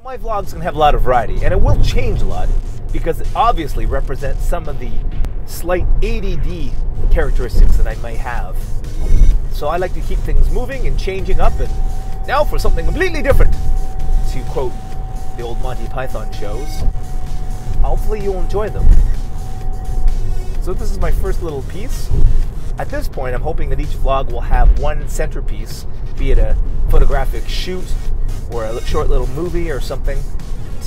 My vlog's gonna have a lot of variety, and it will change a lot because it obviously represents some of the slight ADD characteristics that I may have. So I like to keep things moving and changing up, and now for something completely different, to quote the old Monty Python shows. Hopefully you'll enjoy them. So this is my first little piece. At this point, I'm hoping that each vlog will have one centerpiece, be it a photographic shoot or a short little movie or something,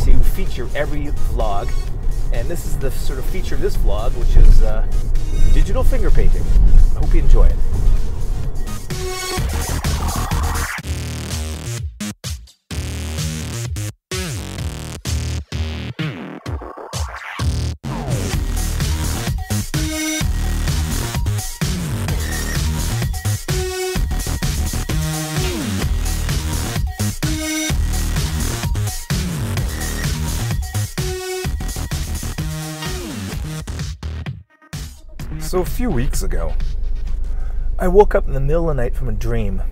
to feature every vlog. And this is the sort of feature of this vlog, which is digital finger painting. I hope you enjoy it. So a few weeks ago, I woke up in the middle of the night from a dream.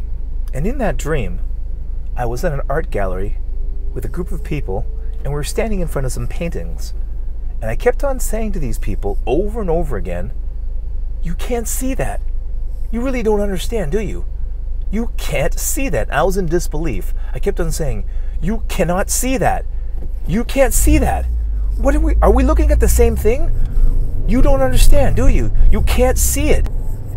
And in that dream, I was at an art gallery with a group of people, and we were standing in front of some paintings. And I kept on saying to these people over and over again, "You can't see that. You really don't understand, do you? You can't see that." I was in disbelief. I kept on saying, "You cannot see that. You can't see that. What are we looking at the same thing? You don't understand, do you? You can't see it."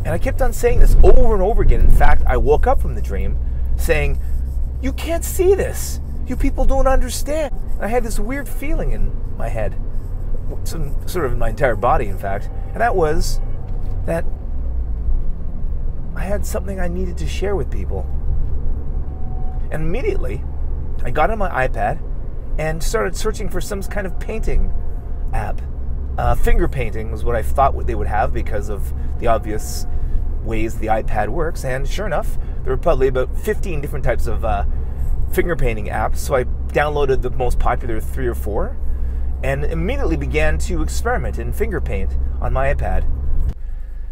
And I kept on saying this over and over again. In fact, I woke up from the dream saying, "You can't see this. You people don't understand." And I had this weird feeling in my head, sort of in my entire body, in fact, and that was that I had something I needed to share with people. And immediately, I got on my iPad and started searching for some kind of painting app. Finger painting was what I thought they would have because of the obvious ways the iPad works, and sure enough, there were probably about 15 different types of finger painting apps, so I downloaded the most popular 3 or 4, and immediately began to experiment in finger paint on my iPad.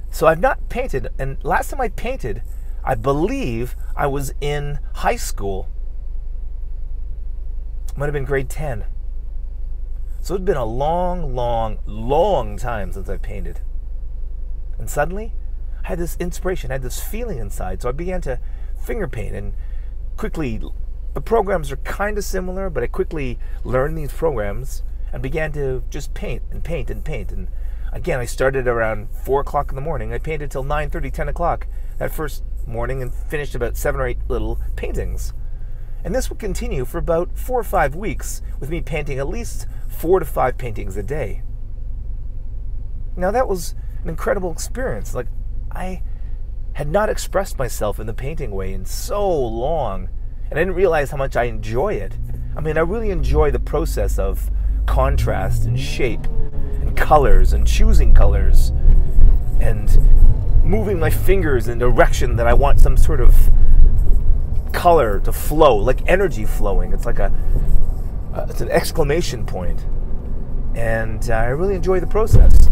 So I've not painted, and last time I painted, I believe I was in high school. Might have been grade 10. So it's been a long, long, long time since I've painted. And suddenly, I had this inspiration, I had this feeling inside, so I began to finger paint, and quickly, the programs are kind of similar, but I quickly learned these programs and began to just paint and paint and paint. And again, I started around 4 o'clock in the morning. I painted till 9:30, 10 o'clock that first morning and finished about 7 or 8 little paintings. And this would continue for about 4 or 5 weeks, with me painting at least 4 to 5 paintings a day. Now that was an incredible experience. Like, I had not expressed myself in the painting way in so long, and I didn't realize how much I enjoy it. I mean, I really enjoy the process of contrast and shape and colors and choosing colors and moving my fingers in a direction that I want some sort of color to flow, like energy flowing. It's like it's an exclamation point, and I really enjoy the process.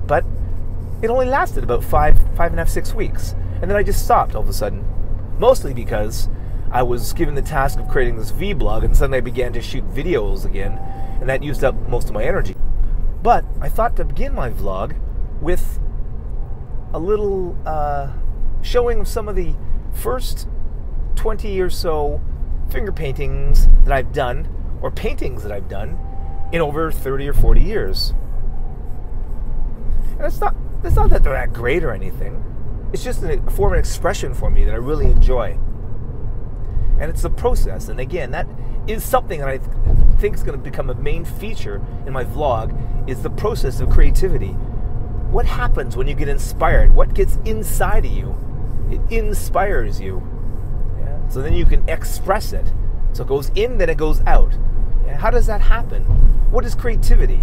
But it only lasted about 5.5, 6 weeks, and then I just stopped all of a sudden, mostly because I was given the task of creating this vlog, and suddenly I began to shoot videos again, and that used up most of my energy. But I thought to begin my vlog with a little showing of some of the first 20 or so finger paintings that I've done, or paintings that I've done, in over 30 or 40 years. And it's not that they're that great or anything. It's just a form of expression for me that I really enjoy. And it's the process. And again, that is something that I think is going to become a main feature in my vlog, is the process of creativity. What happens when you get inspired? What gets inside of you? It inspires you. Yeah? So then you can express it. So it goes in, then it goes out. Yeah? How does that happen? What is creativity?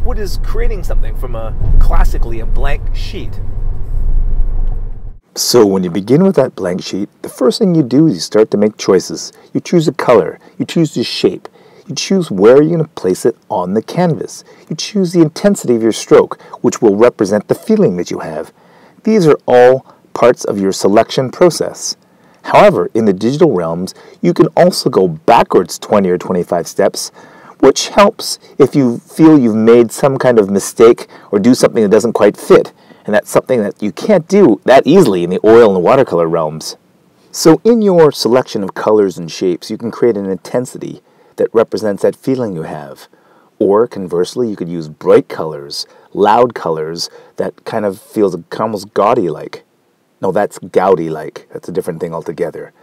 What is creating something from classically a blank sheet? So when you begin with that blank sheet, the first thing you do is you start to make choices. You choose a color, you choose the shape, you choose where you're going to place it on the canvas. You choose the intensity of your stroke, which will represent the feeling that you have. These are all parts of your selection process. However, in the digital realms, you can also go backwards 20 or 25 steps, which helps if you feel you've made some kind of mistake or do something that doesn't quite fit. And that's something that you can't do that easily in the oil and the watercolor realms. So in your selection of colors and shapes, you can create an intensity that represents that feeling you have. Or conversely, you could use bright colors, loud colors that kind of feels almost gaudy-like. No, that's gaudy-like. That's a different thing altogether.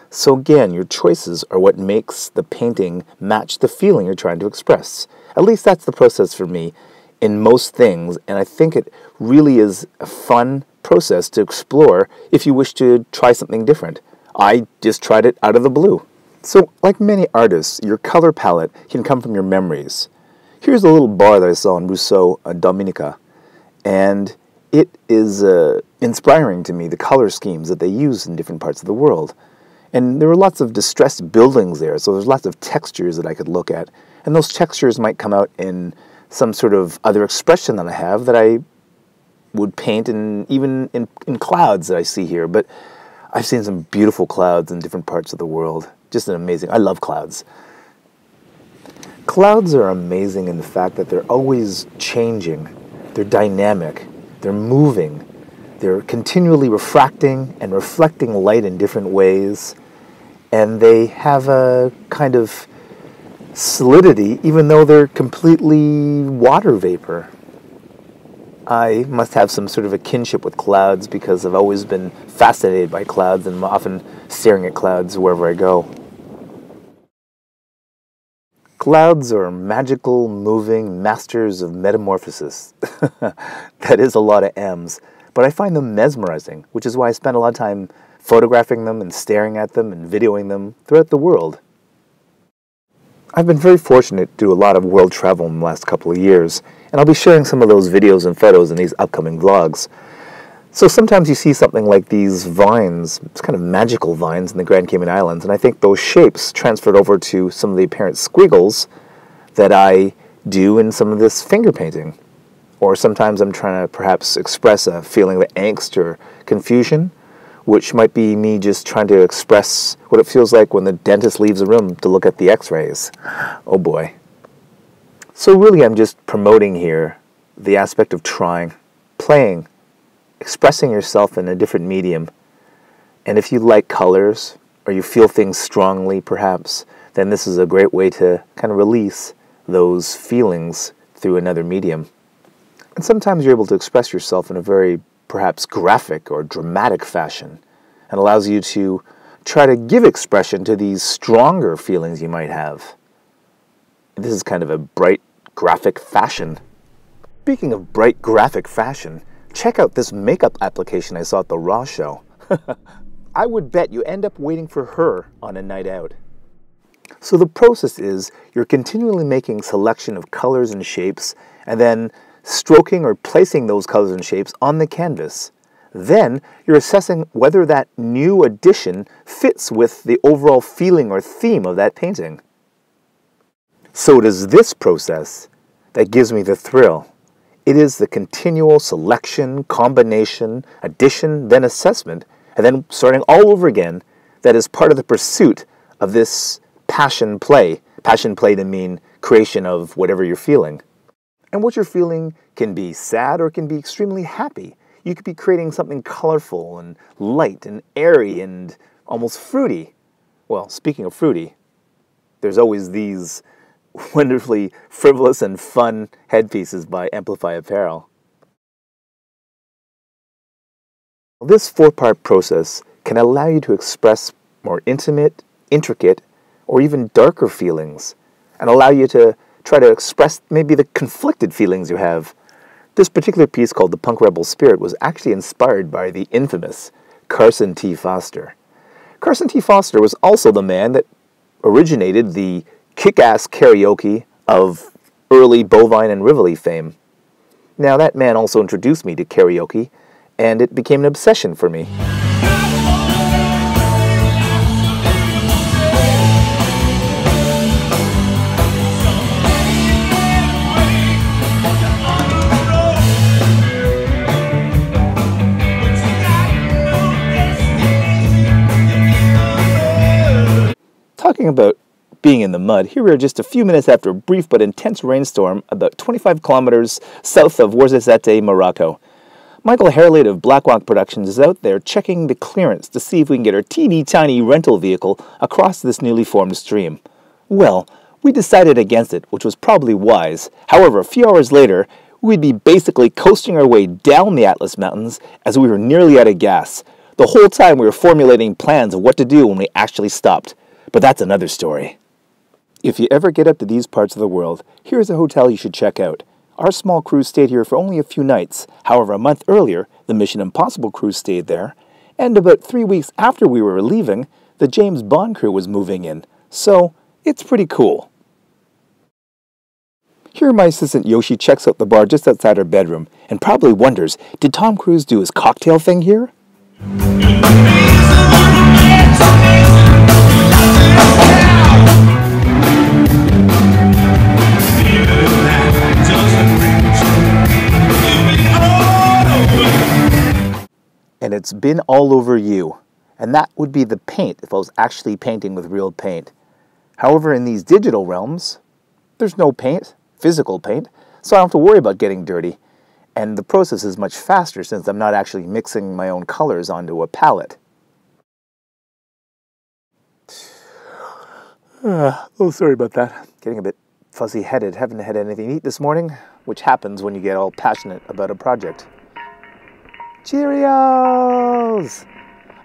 So again, your choices are what makes the painting match the feeling you're trying to express. At least that's the process for me in most things, and I think it really is a fun process to explore if you wish to try something different. I just tried it out of the blue. So, like many artists, your color palette can come from your memories. Here's a little bar that I saw in Rousseau, Dominica, and it is inspiring to me, the color schemes that they use in different parts of the world. And there were lots of distressed buildings there, so there's lots of textures that I could look at. And those textures might come out in some sort of other expression that I have that I would paint even in clouds that I see here. But I've seen some beautiful clouds in different parts of the world. Just an amazing, I love clouds. Clouds are amazing in the fact that they're always changing. They're dynamic. They're moving. They're continually refracting and reflecting light in different ways. And they have a kind of solidity even though they're completely water vapor. I must have some sort of a kinship with clouds because I've always been fascinated by clouds and I'm often staring at clouds wherever I go. Clouds are magical, moving masters of metamorphosis. That is a lot of M's, but I find them mesmerizing, which is why I spend a lot of time photographing them and staring at them and videoing them throughout the world. I've been very fortunate to do a lot of world travel in the last couple of years, and I'll be sharing some of those videos and photos in these upcoming vlogs. So sometimes you see something like these vines, it's kind of magical vines in the Grand Cayman Islands, and I think those shapes transferred over to some of the apparent squiggles that I do in some of this finger painting. Or sometimes I'm trying to perhaps express a feeling of angst or confusion, which might be me just trying to express what it feels like when the dentist leaves a room to look at the x-rays. Oh boy. So really I'm just promoting here the aspect of trying, playing, expressing yourself in a different medium. And if you like colors, or you feel things strongly perhaps, then this is a great way to kind of release those feelings through another medium. And sometimes you're able to express yourself in a very perhaps graphic or dramatic fashion, and allows you to try to give expression to these stronger feelings you might have. This is kind of a bright graphic fashion. Speaking of bright graphic fashion, check out this makeup application I saw at the Raw show. I would bet you end up waiting for her on a night out. So the process is you're continually making selection of colors and shapes and then stroking or placing those colors and shapes on the canvas. Then you're assessing whether that new addition fits with the overall feeling or theme of that painting. So it is this process that gives me the thrill. It is the continual selection, combination, addition, then assessment, and then starting all over again that is part of the pursuit of this passion play. Passion play to mean creation of whatever you're feeling. And what you're feeling can be sad or it can be extremely happy. You could be creating something colorful and light and airy and almost fruity. Well, speaking of fruity, there's always these wonderfully frivolous and fun headpieces by Amplify Apparel. This four-part process can allow you to express more intimate, intricate, or even darker feelings, and allow you to try to express maybe the conflicted feelings you have. This particular piece, called The Punk Rebel Spirit, was actually inspired by the infamous Carson T. Foster. Carson T. Foster was also the man that originated the kick-ass karaoke of early Bovine and Rivoli fame. Now, that man also introduced me to karaoke, and it became an obsession for me. Talking about being in the mud, here we are just a few minutes after a brief but intense rainstorm about 25 kilometers south of RhettJettSet, Morocco. Michael Harlade of Blackwalk Productions is out there checking the clearance to see if we can get our teeny tiny rental vehicle across this newly formed stream. Well, we decided against it, which was probably wise. However, a few hours later, we'd be basically coasting our way down the Atlas Mountains as we were nearly out of gas. The whole time we were formulating plans of what to do when we actually stopped. But that's another story. If you ever get up to these parts of the world, here's a hotel you should check out. Our small crew stayed here for only a few nights. However, a month earlier, the Mission Impossible crew stayed there. And about 3 weeks after we were leaving, the James Bond crew was moving in. So, it's pretty cool. Here my assistant Yoshi checks out the bar just outside her bedroom and probably wonders, did Tom Cruise do his cocktail thing here? And it's been all over you. And that would be the paint if I was actually painting with real paint. However, in these digital realms, there's no paint, physical paint, so I don't have to worry about getting dirty. And the process is much faster since I'm not actually mixing my own colors onto a palette. Oh, sorry about that. Getting a bit fuzzy-headed. Haven't had anything to eat this morning, which happens when you get all passionate about a project. Cheerios!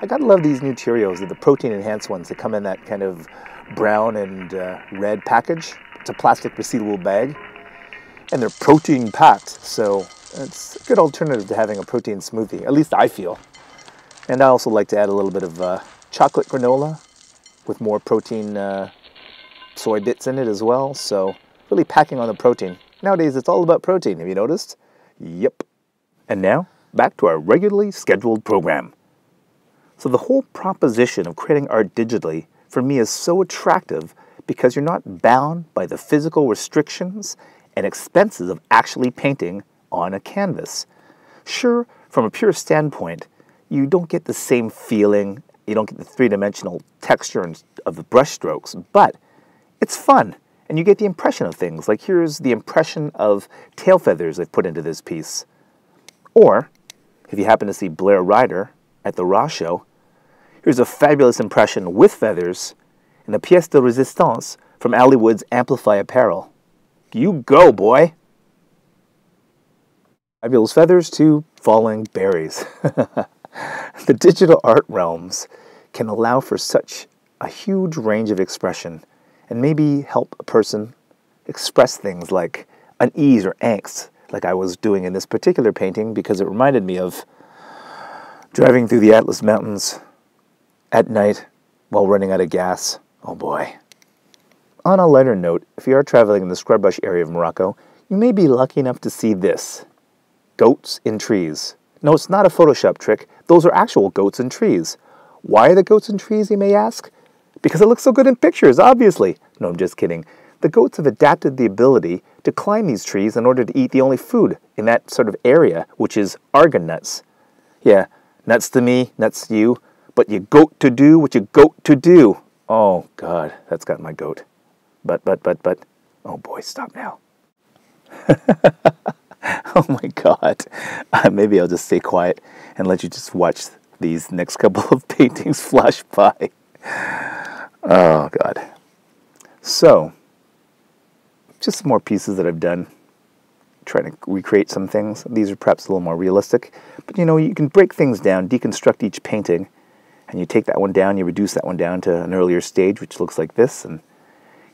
I gotta love these new Cheerios. They're the protein-enhanced ones. They come in that kind of brown and red package. It's a plastic resealable bag. And they're protein-packed, so it's a good alternative to having a protein smoothie. At least I feel. And I also like to add a little bit of chocolate granola with more protein soy bits in it as well. So really packing on the protein. Nowadays, it's all about protein. Have you noticed? Yep. And now, back to our regularly scheduled program. So the whole proposition of creating art digitally, for me, is so attractive because you're not bound by the physical restrictions and expenses of actually painting on a canvas. Sure, from a pure standpoint, you don't get the same feeling, you don't get the three-dimensional texture of the brush strokes, but it's fun, and you get the impression of things. Like here's the impression of tail feathers I've put into this piece. Or, if you happen to see Blair Ryder at the Raw show, here's a fabulous impression with feathers in a pièce de résistance from Allie Wood's AMPLIFY Apparel. You go, boy! Fabulous feathers to falling berries. The digital art realms can allow for such a huge range of expression and maybe help a person express things like unease or angst, like I was doing in this particular painting because it reminded me of driving through the Atlas Mountains at night while running out of gas. Oh boy. On a lighter note, if you are traveling in the scrub brush area of Morocco, you may be lucky enough to see this. Goats in trees. No, it's not a Photoshop trick. Those are actual goats in trees. Why are the goats in trees, you may ask? Because it looks so good in pictures, obviously. No, I'm just kidding. The goats have adapted the ability to climb these trees in order to eat the only food in that sort of area, which is argan nuts. Yeah, nuts to me, nuts to you, but you goat to do what you goat to do. Oh, God, that's got my goat. But, oh boy, stop now. Oh my God. Maybe I'll just stay quiet and let you just watch these next couple of paintings flash by. Oh God. So, just some more pieces that I've done. Trying to recreate some things. These are perhaps a little more realistic. But you know, you can break things down, deconstruct each painting, and you take that one down, you reduce that one down to an earlier stage, which looks like this, and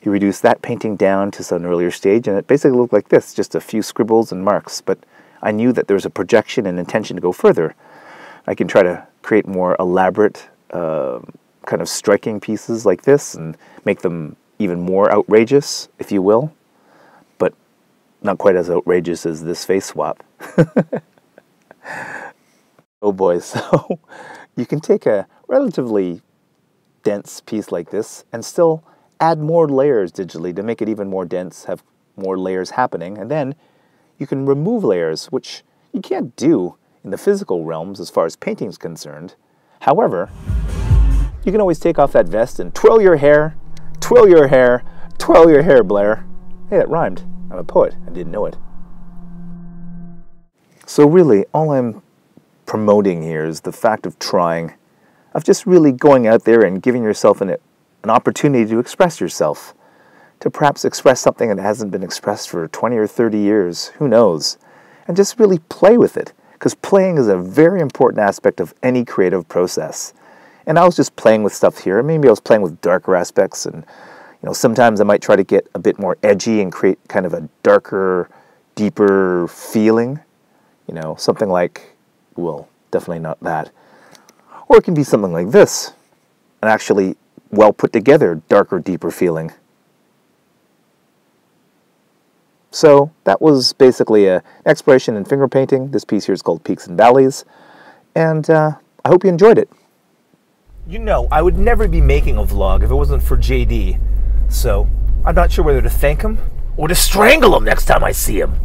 you reduce that painting down to some earlier stage, and it basically looked like this, just a few scribbles and marks. But I knew that there was a projection and intention to go further. I can try to create more elaborate, kind of striking pieces like this and make them even more outrageous, if you will, but not quite as outrageous as this face swap. Oh boy, so you can take a relatively dense piece like this and still add more layers digitally to make it even more dense, have more layers happening, and then you can remove layers, which you can't do in the physical realms as far as painting is concerned. However, you can always take off that vest and twirl your hair, Twirl your hair, Blair. Hey, that rhymed. I'm a poet. I didn't know it. So really, all I'm promoting here is the fact of trying, of just really going out there and giving yourself an opportunity to express yourself, to perhaps express something that hasn't been expressed for 20 or 30 years, who knows, and just really play with it, because playing is a very important aspect of any creative process. And I was just playing with stuff here. Maybe I was playing with darker aspects, and sometimes I might try to get a bit more edgy and create kind of a darker, deeper feeling. Something like, well, definitely not that. Or it can be something like this, an actually well put together, darker, deeper feeling. So that was basically an exploration in finger painting. This piece here is called Peaks and Valleys, and I hope you enjoyed it. I would never be making a vlog if it wasn't for JD, so I'm not sure whether to thank him or to strangle him next time I see him.